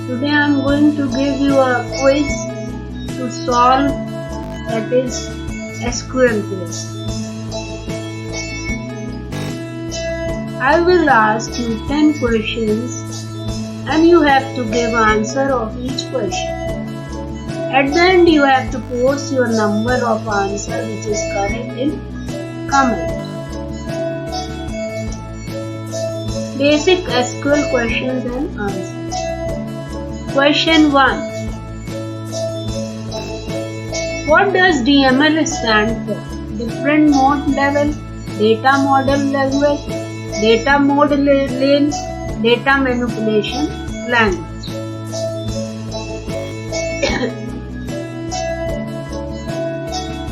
Today I am going to give you a quiz to solve, that is SQL quiz. I will ask you 10 questions and you have to give answer of each question. At the end you have to post your number of answer which is correct in comment. Basic SQL questions and answers. Question 1. What does DML stand for? Different mode level, data model language, data mode lane, data manipulation language.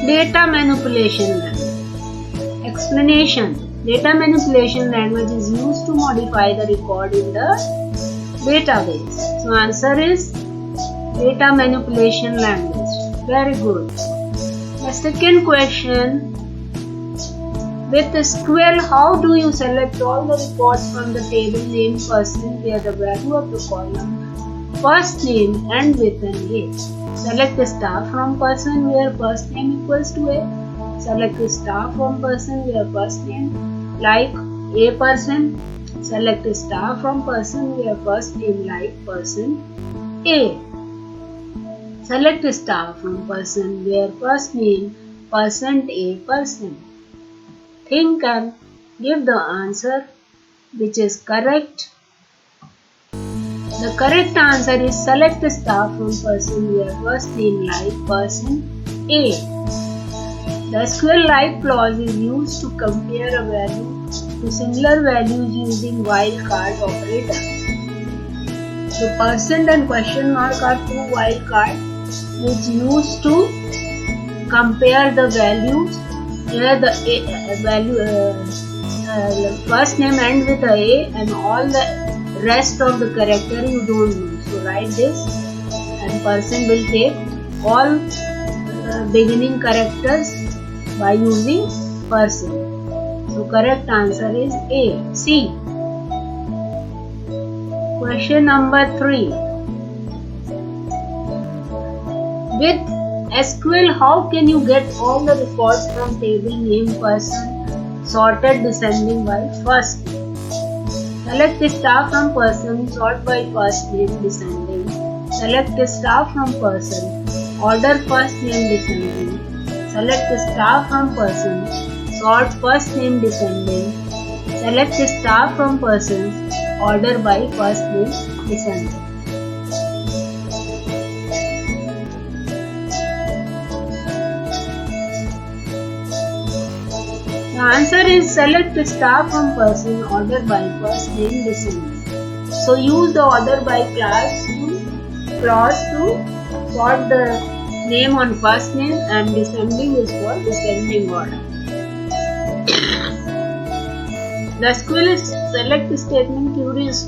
Data manipulation language. Explanation. Data manipulation language is used to modify the record in the database. So answer is data manipulation language. Very good. The second question. With SQL, how do you select all the records from the table name person where the value of the column first name and with an A? Select the star from person where first name equals to A. Select the star from person where first name like A person. Select a star from person where first name like person A. Select a star from person where first name %A person. Think and give the answer which is correct. The correct answer is select a star from person where first name like person A. The SQL like clause is used to compare a value to similar values using wildcard operator. The percent and question mark are two wildcards which used to compare the values where the first name end with A and all the rest of the character you don't know. So write this and person will take all beginning characters by using person. So correct answer is A. C. Question number 3. With SQL, how can you get all the records from table name person sorted descending by first name? Select the star from person, sort by first name descending. Select the star from person, order first name descending. Select the star from person, sort first name descending. Select the star from persons, order by first name descending. The answer is select the star from person, order by first name descending. So use the order by clause to sort the name on first name and descending is for descending order. The SQL select statement queries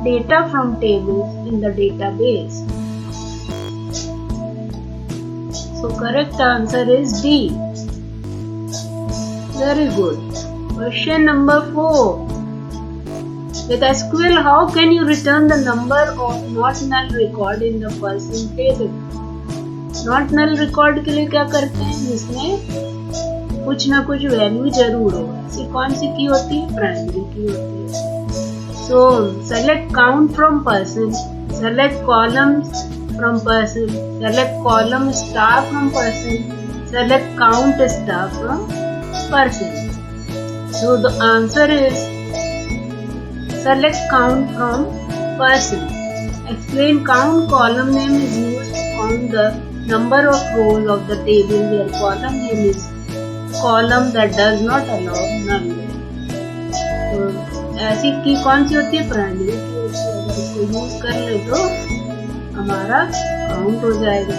data from tables in the database. So correct answer is D. Very good. Question number 4. With SQL, how can you return the number of not null record in the person table? Not null record के लिए क्या करते हैं जिसमें कुछ ना कुछ value जरूर हो. ऐसी कौन सी की होती है? प्राइमरी की होती है. So select count from person, select columns from person, select column star from person, select count star from person. So the answer is select count from person. Explain count column name is used to count the number of rows of the table where column name is column that does not allow null. तो ऐसी की कौन सी होती है? Primary की होती है. अगर इसको यूज कर ले तो हमारा काउंट हो जाएगा.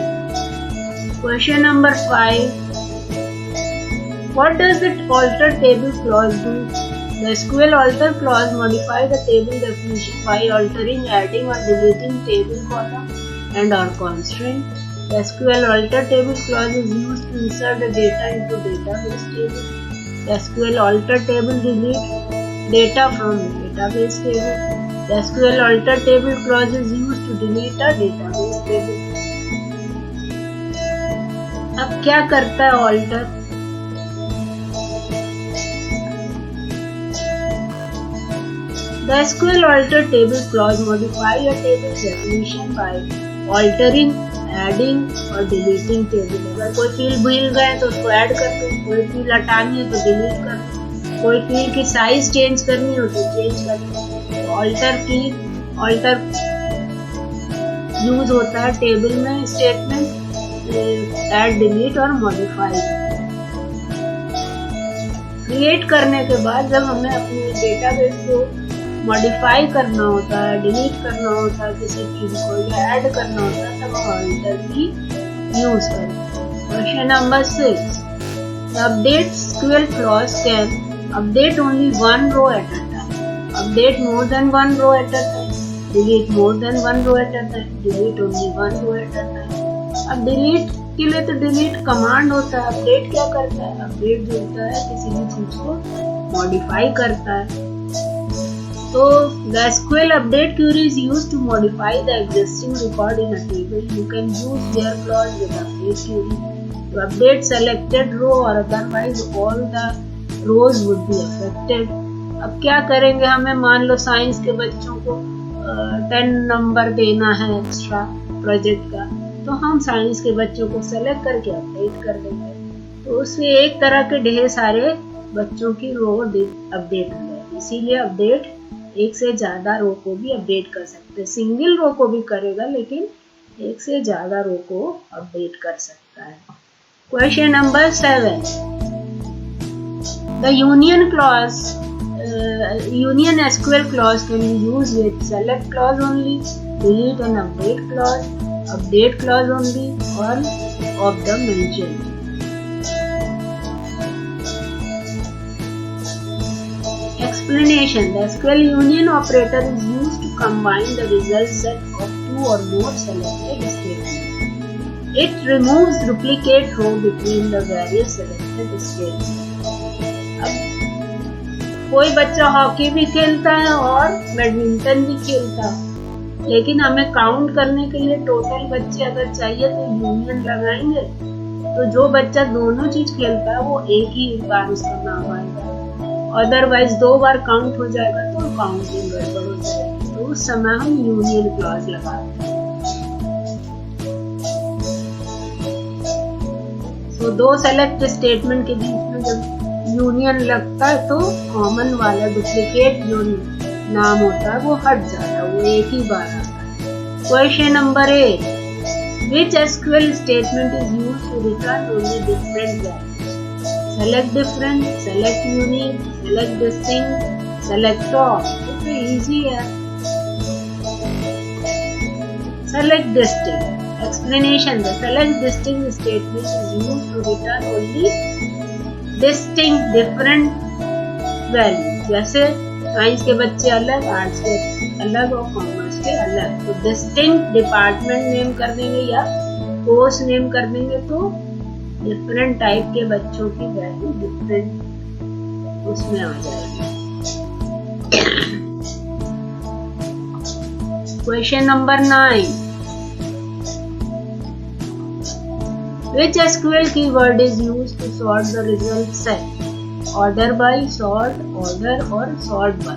Question number 5. What does the alter table clause do? The SQL alter clause modify the table definition by altering, adding or deleting table column and or constraint. The SQL alter table clause is used to insert the data into database table. The SQL alter table delete data from database table. The SQL alter table clause is used to delete a database table. अब क्या करता है alter? The SQL alter table clause modify a table's definition by altering, adding और deleting table. अगर कोई field भूल गए तो उसको ऐड कर दो, कोई फील्ड हटानी है तो डिलीट कर दो, कोई फील्ड की साइज चेंज करनी हो तो चेंज कर दो. ऑल्टर यूज होता है टेबल में स्टेटमेंट ऐड, डिलीट और मॉडिफाई. क्रिएट करने के बाद जब हमें अपने डेटाबेस को मॉडिफाई करना होता है, डिलीट करना होता है किसी चीज को या ऐड करना होता है, तब ऑल्टर की यूज करें. Question number 6. The update SQL clause can update only one row at a time, update more than one row at a time, delete more than one row at a time, delete only one row at a time. अब delete के लिए तो delete command होता है, update क्या करता है? Update जो होता है किसी भी चीज को मॉडिफाई करता है. So the SQL update query is used to modify the existing record in a table. You can use where clause with update query to update selected row or otherwise all the rows would be affected. अब क्या करेंगे? हमें मान लो science के बच्चों को 10 number देना है एक्स्ट्रा प्रोजेक्ट का, तो हम साइंस के बच्चों को सेलेक्ट करके अपडेट कर देंगे. तो उससे एक तरह के ढेर सारे बच्चों की रो अपडेट हो जाएगी. इसीलिए अपडेट एक से ज्यादा रो को भी अपडेट कर सकते हैं. सिंगल रो को भी करेगा लेकिन एक से ज्यादा रो को अपडेट कर सकता है. Question number 7. The union SQL clause can be used with select clause only, delete and update clause only, or of the mentioned. Explanation. The SQL union operator is used to combine the result set of two or more selected statements. It removes duplicate row between the various selected statements. अब कोई बच्चा hockey भी खेलता है और badminton भी खेलता है, लेकिन हमें काउंट करने के लिए टोटल बच्चे अगर चाहिए तो यूनियन लगाएंगे, तो जो बच्चा दोनों चीज खेलता है वो एक ही बार उसका नाम आएगा. अदरवाइज 2 बार काउंट हो जाएगा तो काउंटिंग गड़बड़ हो जाएगी. तो उस समय हम यूनियन क्लॉज लगाते हैं. तो 2 सेलेक्ट स्टेटमेंट के बीच में जब यूनियन लगता है तो कॉमन वाला डुप्लीकेट जो नाम होता है वो हट जाता है, वो एक ही बार आता है. Question number 8. Which SQL statement is used to return only different values? Select different, select unique, select distinct, select all. तो easy है. Select distinct. Explanation. The select distinct statement is used to return only distinct different value. जैसे science के बच्चे अलग, arts के अलग और commerce के अलग, तो डिस्टिंक्ट डिपार्टमेंट नेम कर देंगे या कोर्स नेम कर देंगे तो डिफरेंट टाइप के बच्चों की वैल्यू डिफरेंट उसमें आ जाएगी. Question number 9. Which SQL keyword is used to sort the result set? Order by, sort, order or sort by?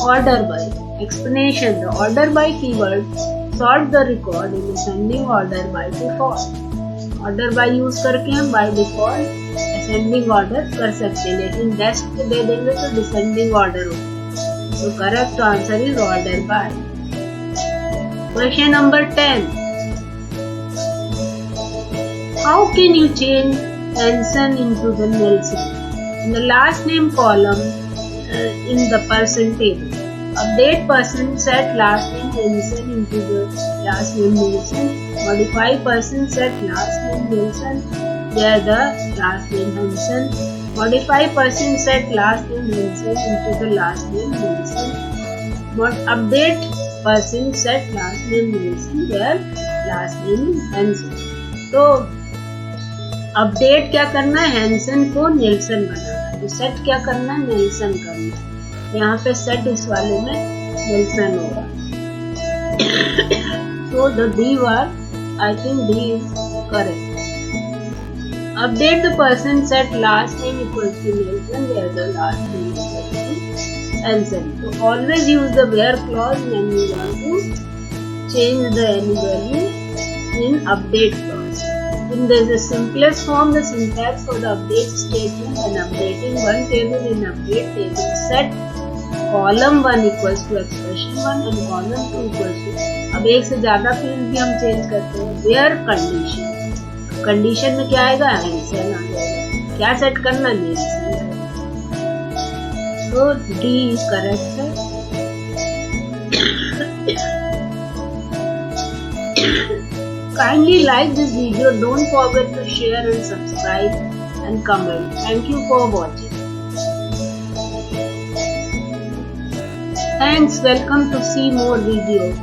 Order by. Explanation. The order by keyword sort the record in ascending order by default. Order by use करके हम by default ascending order कर सकते हैं, लेकिन desk पे दे देंगे तो descending order होगा. तो correct answer is order by. Question number 10. How can you change Hansen into the Nelson? In the last name column in the person table, update person set last name Hansen into the last name Nelson. Modify person set last name Nelson where the last name Hansen. Modify person set last name Hansen into the last name Nelson. Update person set last name Nelson where last name Hansen. तो update क्या करना है, Hansen को Nelson बनाना है। तो set क्या करना है, नेल्सन करना है। यहाँ पे सेट इस वाले में नेल्सन होगा। So the D word, I think D is correct. Update the person set last name equals to Nelson where the last name equals to Elson. So always use the where clause when you want to change the any value in update clause. In the simplest form, the syntax for the update statement when updating one table in update table set column 1 equals to expression 1 and column 2 equals to, अब एक से ज्यादा field भी हम change करते हैं, where condition, condition में क्या आएगा, हैंसन आ जाएगा। क्या सेट करना, नेल्सन। तो डी करेक्ट है। Kindly like this video, don't forget to share and subscribe and comment. Thank you for watching. Thanks, welcome to see more videos.